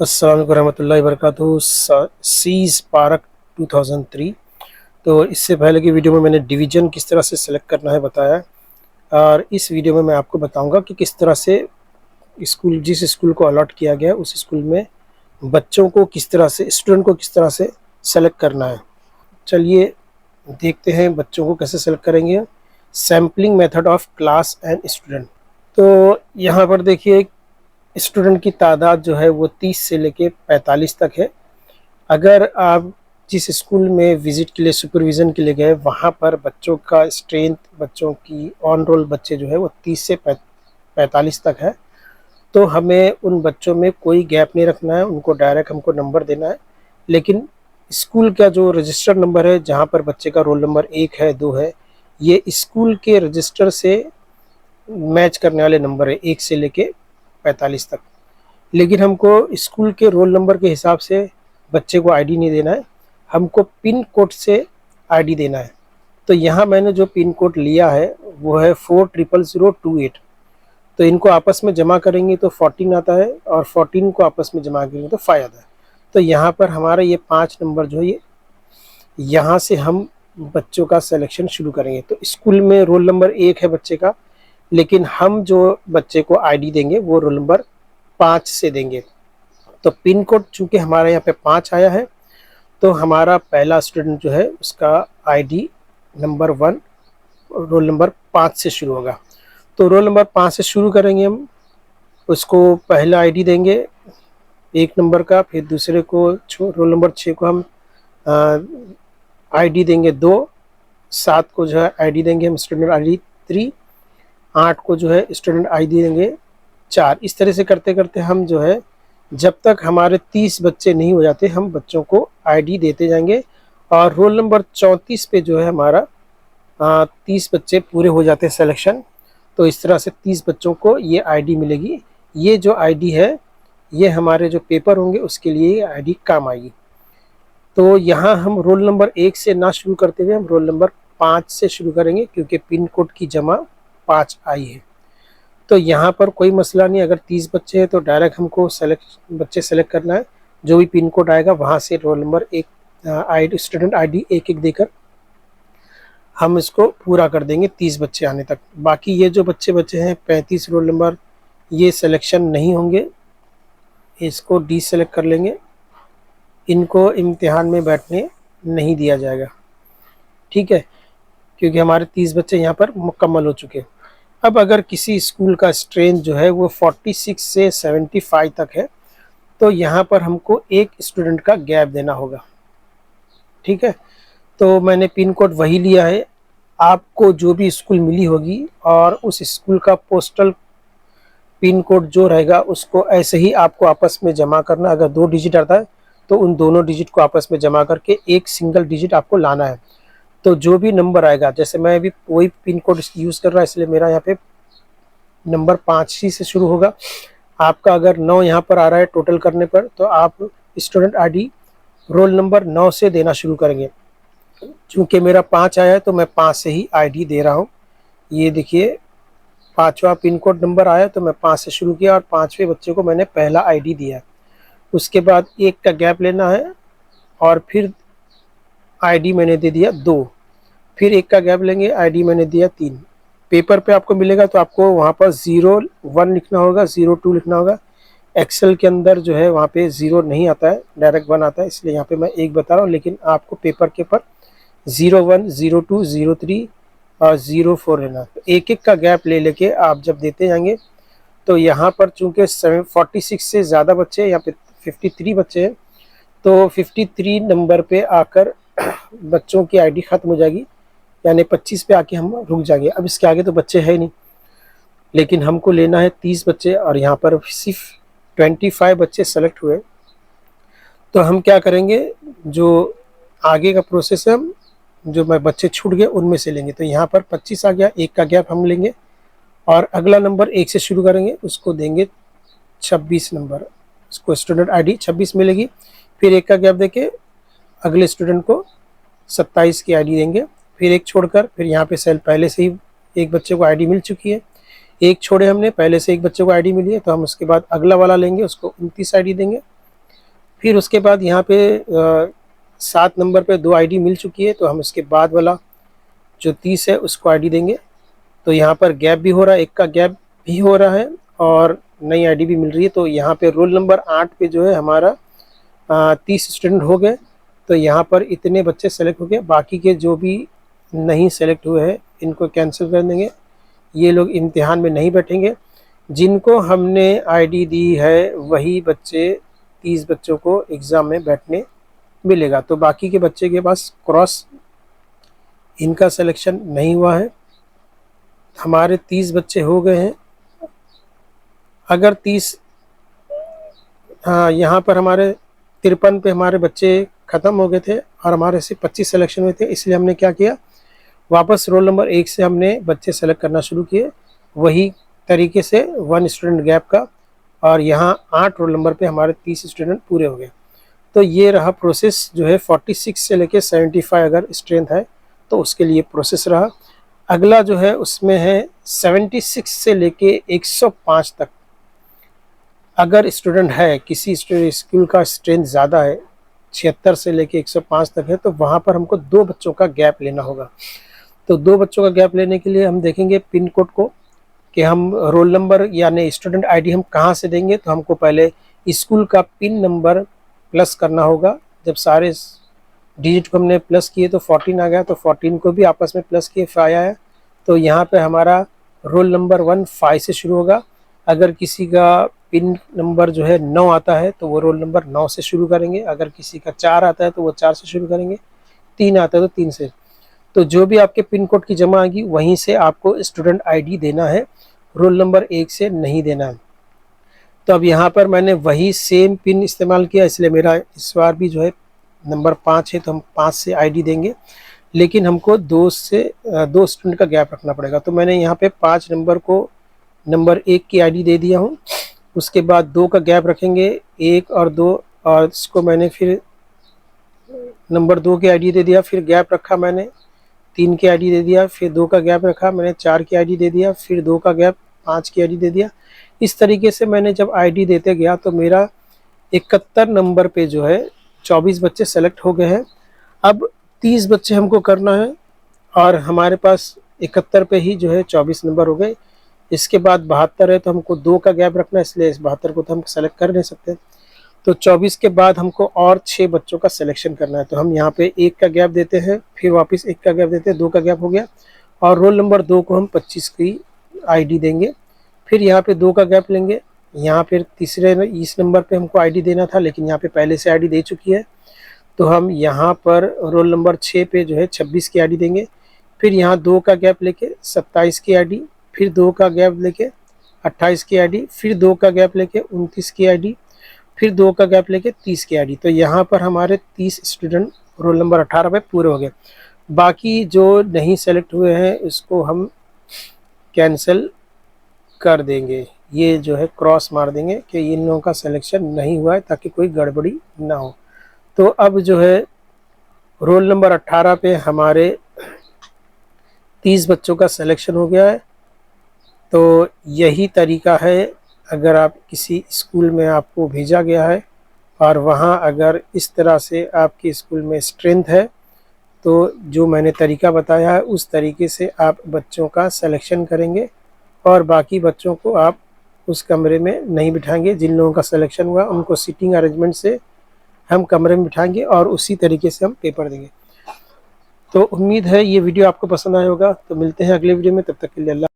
अस्सलाम वालेकुम रहमतुल्लाहि वबरकातुहू। Seize park 2003। तो इससे पहले की वीडियो में मैंने डिवीज़न किस तरह से सेलेक्ट करना है बताया, और इस वीडियो में मैं आपको बताऊंगा कि किस तरह से जिस स्कूल को अलॉट किया गया है उस स्कूल में बच्चों को किस तरह से, स्टूडेंट को किस तरह से सेलेक्ट करना है। चलिए देखते हैं बच्चों को कैसे सेलेक्ट करेंगे। Sampling method of class and student. तो यहाँ पर देखिए स्टूडेंट की तादाद जो है वो 30 से लेके 45 तक है। अगर आप जिस स्कूल में विज़िट के लिए, सुपरविज़न के लिए गए, वहाँ पर बच्चों का स्ट्रेंथ, बच्चों की ऑन रोल बच्चे जो है वो 30 से 45 तक है। तो हमें उन बच्चों में कोई गैप नहीं रखना है, उनको डायरेक्ट हमको नंबर देना है। लेकिन स्कूल का जो रजिस्टर नंबर है, जहाँ पर बच्चे का रोल नंबर 1 है, 2 है, ये स्कूल के रजिस्टर से मैच करने वाले नंबर है 1 से लेके 45 तक। लेकिन हमको स्कूल के रोल नंबर के हिसाब से बच्चे को आईडी नहीं देना है, हमको पिन कोड से आईडी देना है। तो यहाँ मैंने जो पिन कोड लिया है वो है 400028। तो इनको आपस में जमा करेंगे तो 14 आता है, और 14 को आपस में जमा करेंगे तो 5 आता है। तो यहाँ पर हमारा ये 5 नंबर जो है, ये यहाँ से हम बच्चों का सिलेक्शन शुरू करेंगे। तो स्कूल में रोल नंबर 1 है बच्चे का, लेकिन हम जो बच्चे को आईडी देंगे वो रोल नंबर 5 से देंगे। तो पिन कोड चूंकि हमारे यहाँ पे 5 आया है, तो हमारा पहला स्टूडेंट जो है उसका आईडी नंबर 1 रोल नंबर 5 से शुरू होगा। तो रोल नंबर 5 से शुरू करेंगे हम। उसको पहला आईडी देंगे 1 नंबर का, फिर दूसरे को रोल नंबर 6 को हम आईडी देंगे 2, 7 को जो है आईडी देंगे हम स्टूडेंट आईडी 3, 8 को जो है स्टूडेंट आईडी देंगे 4। इस तरह से करते करते हम जो है, जब तक हमारे 30 बच्चे नहीं हो जाते, हम बच्चों को आईडी देते जाएंगे। और रोल नंबर 34 पे जो है हमारा 30 बच्चे पूरे हो जाते हैं सिलेक्शन। तो इस तरह से 30 बच्चों को ये आईडी मिलेगी। ये जो आईडी है, ये हमारे जो पेपर होंगे उसके लिए ये आईडी काम आएगी। तो यहाँ हम रोल नंबर 1 से ना शुरू करते हुए हम रोल नंबर 5 से शुरू करेंगे, क्योंकि पिन कोड की जमा 5 आई है। तो यहाँ पर कोई मसला नहीं, अगर 30 बच्चे हैं तो डायरेक्ट हमको बच्चे सेलेक्ट करना है। जो भी पिन कोड आएगा वहाँ से रोल नंबर 1 स्टूडेंट आईडी 1 देकर हम इसको पूरा कर देंगे 30 बच्चे आने तक। बाकी ये जो बच्चे हैं 35 रोल नंबर, ये सिलेक्शन नहीं होंगे, इसको डी सेलेक्ट कर लेंगे। इनको इम्तिहान में बैठने नहीं दिया जाएगा, ठीक है, क्योंकि हमारे 30 बच्चे यहाँ पर मुकम्मल हो चुके हैं। अब अगर किसी स्कूल का स्ट्रेंथ जो है वो 46 से 75 तक है, तो यहाँ पर हमको एक स्टूडेंट का गैप देना होगा, ठीक है। तो मैंने पिन कोड वही लिया है, आपको जो भी स्कूल मिली होगी और उस स्कूल का पोस्टल पिन कोड जो रहेगा उसको ऐसे ही आपको आपस में जमा करना। अगर 2 डिजिट आता है तो उन दोनों डिजिट को आपस में जमा करके एक सिंगल डिजिट आपको लाना है। तो जो भी नंबर आएगा, जैसे मैं अभी वही पिन कोड यूज़ कर रहा है, इसलिए मेरा यहाँ पे नंबर 5 ही से शुरू होगा। आपका अगर 9 यहाँ पर आ रहा है टोटल करने पर, तो आप स्टूडेंट आईडी रोल नंबर 9 से देना शुरू करेंगे। चूँकि मेरा 5 आया है तो मैं 5 से ही आईडी दे रहा हूँ। ये देखिए 5वां पिन कोड नंबर आया तो मैं 5 से शुरू किया और 5वें बच्चे को मैंने पहला आईडी दिया। उसके बाद 1 का गैप लेना है और फिर आईडी मैंने दे दिया 2, फिर 1 का गैप लेंगे, आईडी मैंने दिया 3। पेपर पे आपको मिलेगा तो आपको वहाँ पर 01 लिखना होगा, 02 लिखना होगा। एक्सेल के अंदर जो है वहाँ पे 0 नहीं आता है, डायरेक्ट 1 आता है, इसलिए यहाँ पे मैं 1 बता रहा हूँ। लेकिन आपको पेपर के पर 01, 02, 03 और 04 लेना। तो 1-1 का गैप ले लेके आप जब देते जाएंगे, तो यहाँ पर चूँकि 46 से ज़्यादा बच्चे, यहाँ पे 53 बच्चे हैं, तो 53 नंबर पे आकर बच्चों की आईडी ख़त्म हो जाएगी, यानी 25 पे आके हम रुक जाएंगे। अब इसके आगे तो बच्चे है नहीं, लेकिन हमको लेना है 30 बच्चे और यहाँ पर सिर्फ 25 बच्चे सेलेक्ट हुए। तो हम क्या करेंगे, जो आगे का प्रोसेस है, हम जो बच्चे छूट गए उनमें से लेंगे। तो यहाँ पर 25 आ गया, 1 का गैप हम लेंगे और अगला नंबर 1 से शुरू करेंगे, उसको देंगे 26 नंबर, उसको स्टूडेंट आईडी 26 मिलेगी। फिर 1 का गैप देके अगले स्टूडेंट को 27 की आईडी देंगे, फिर 1 छोड़कर, फिर यहाँ पे सेल पहले से ही एक बच्चे को आईडी मिल चुकी है, 1 छोड़े हमने, पहले से एक बच्चे को आईडी मिली है, तो हम उसके बाद अगला वाला लेंगे, उसको 29 आईडी देंगे, फिर उसके बाद यहाँ पे 7 नंबर पे 2 आईडी मिल चुकी है, तो हम इसके बाद वाला जो 30 है उसको आईडी देंगे। तो यहाँ पर गैप भी हो रहा है, एक का गैप भी हो रहा है और नई आईडी भी मिल रही है। तो यहाँ पे रोल नंबर 8 पे जो है हमारा 30 स्टूडेंट हो गए। तो यहाँ पर इतने बच्चे सेलेक्ट हो गए, बाकी के जो भी नहीं सेलेक्ट हुए हैं इनको कैंसिल कर देंगे, ये लोग इम्तिहान में नहीं बैठेंगे। जिनको हमने आईडी दी है वही बच्चे 30 बच्चों को एग्ज़ाम में बैठने मिलेगा। तो बाकी के बच्चे के पास क्रॉस, इनका सिलेक्शन नहीं हुआ है। हमारे 30 बच्चे हो गए हैं। अगर 30 यहाँ पर हमारे 53 पे हमारे बच्चे ख़त्म हो गए थे और हमारे से 25 सिलेक्शन हुए थे, इसलिए हमने क्या किया, वापस रोल नंबर 1 से हमने बच्चे सेलेक्ट करना शुरू किए, वही तरीके से 1 स्टूडेंट गैप का। और यहाँ 8 रोल नंबर पे हमारे 30 स्टूडेंट पूरे हो गए। तो ये रहा प्रोसेस जो है 46 से लेके 75 अगर स्ट्रेंथ है तो उसके लिए प्रोसेस रहा। अगला जो है उसमें है 76 से लेके 105 तक। अगर स्टूडेंट है, किसी स्कूल का स्ट्रेंथ ज़्यादा है, 76 से लेके 105 तक है, तो वहाँ पर हमको 2 बच्चों का गैप लेना होगा। तो 2 बच्चों का गैप लेने के लिए हम देखेंगे पिन कोड को कि हम रोल नंबर यानी स्टूडेंट आईडी हम कहाँ से देंगे। तो हमको पहले स्कूल का पिन नंबर प्लस करना होगा। जब सारे डिजिट को हमने प्लस किए तो 14 आ गया, तो 14 को भी आपस में प्लस किए 5 आया। तो यहाँ पे हमारा रोल नंबर 1 5 से शुरू होगा। अगर किसी का पिन नंबर जो है 9 आता है तो वो रोल नंबर 9 से शुरू करेंगे। अगर किसी का 4 आता है तो वो 4 से शुरू करेंगे, 3 आता है तो 3 से। तो जो भी आपके पिन कोड की जमा आएगी वहीं से आपको स्टूडेंट आईडी देना है, रोल नंबर 1 से नहीं देना है। तो अब यहाँ पर मैंने वही सेम पिन इस्तेमाल किया, इसलिए मेरा इस बार भी जो है नंबर 5 है तो हम 5 से आईडी देंगे, लेकिन हमको 2 स्टूडेंट का गैप रखना पड़ेगा। तो मैंने यहाँ पे 5 नंबर को नंबर 1 की आईडी दे दिया हूँ। उसके बाद 2 का गैप रखेंगे, 1 और 2, और इसको मैंने फिर नंबर 2 की आईडी दे दिया। फिर गैप रखा मैंने 3 की आईडी दे दिया, फिर 2 का गैप रखा मैंने 4 की आईडी दे दिया, फिर 2 का गैप 5 की आईडी दे दिया। इस तरीके से मैंने जब आईडी देते गया तो मेरा 71 नंबर पे जो है 24 बच्चे सेलेक्ट हो गए हैं। अब 30 बच्चे हमको करना है और हमारे पास 71 पे ही जो है 24 नंबर हो गए। इसके बाद 72 है तो हमको 2 का गैप रखना है, इसलिए इस 72 को तो हम सेलेक्ट कर नहीं सकते। तो 24 के बाद हमको और 6 बच्चों का सिलेक्शन करना है। तो हम यहाँ पे 1 का गैप देते हैं, फिर वापस 1 का गैप देते हैं, 2 का गैप हो गया, और रोल नंबर 2 को हम 25 की आईडी देंगे। फिर यहाँ पे 2 का गैप लेंगे, यहाँ फिर तीसरे इस नंबर पे हमको आईडी देना था, लेकिन यहाँ पे पहले से आईडी दे चुकी है, तो हम यहाँ पर रोल नंबर 6 पे जो है 26 की आईडी देंगे। फिर यहाँ 2 का गैप लेके 27 की आईडी, फिर 2 का गैप लेके 28 की आईडी, फिर 2 का गैप लेके 29 की आईडी, फिर 2 का गैप लेके 30 की आईडी। तो यहाँ पर हमारे 30 स्टूडेंट रोल नंबर 18 पे पूरे हो गए। बाकी जो नहीं सेलेक्ट हुए हैं इसको हम कैंसिल कर देंगे, ये जो है क्रॉस मार देंगे कि इन लोगों का सिलेक्शन नहीं हुआ है, ताकि कोई गड़बड़ी ना हो। तो अब जो है रोल नंबर 18 पे हमारे 30 बच्चों का सिलेक्शन हो गया है। तो यही तरीका है, अगर आप किसी स्कूल में आपको भेजा गया है और वहाँ अगर इस तरह से आपके स्कूल में स्ट्रेंथ है, तो जो मैंने तरीका बताया है उस तरीके से आप बच्चों का सिलेक्शन करेंगे, और बाकी बच्चों को आप उस कमरे में नहीं बिठाएंगे। जिन लोगों का सिलेक्शन हुआ उनको सीटिंग अरेंजमेंट से हम कमरे में बिठाएंगे और उसी तरीके से हम पेपर देंगे। तो उम्मीद है ये वीडियो आपको पसंद आया होगा। तो मिलते हैं अगले वीडियो में, तब तक के लिए अल्लाह।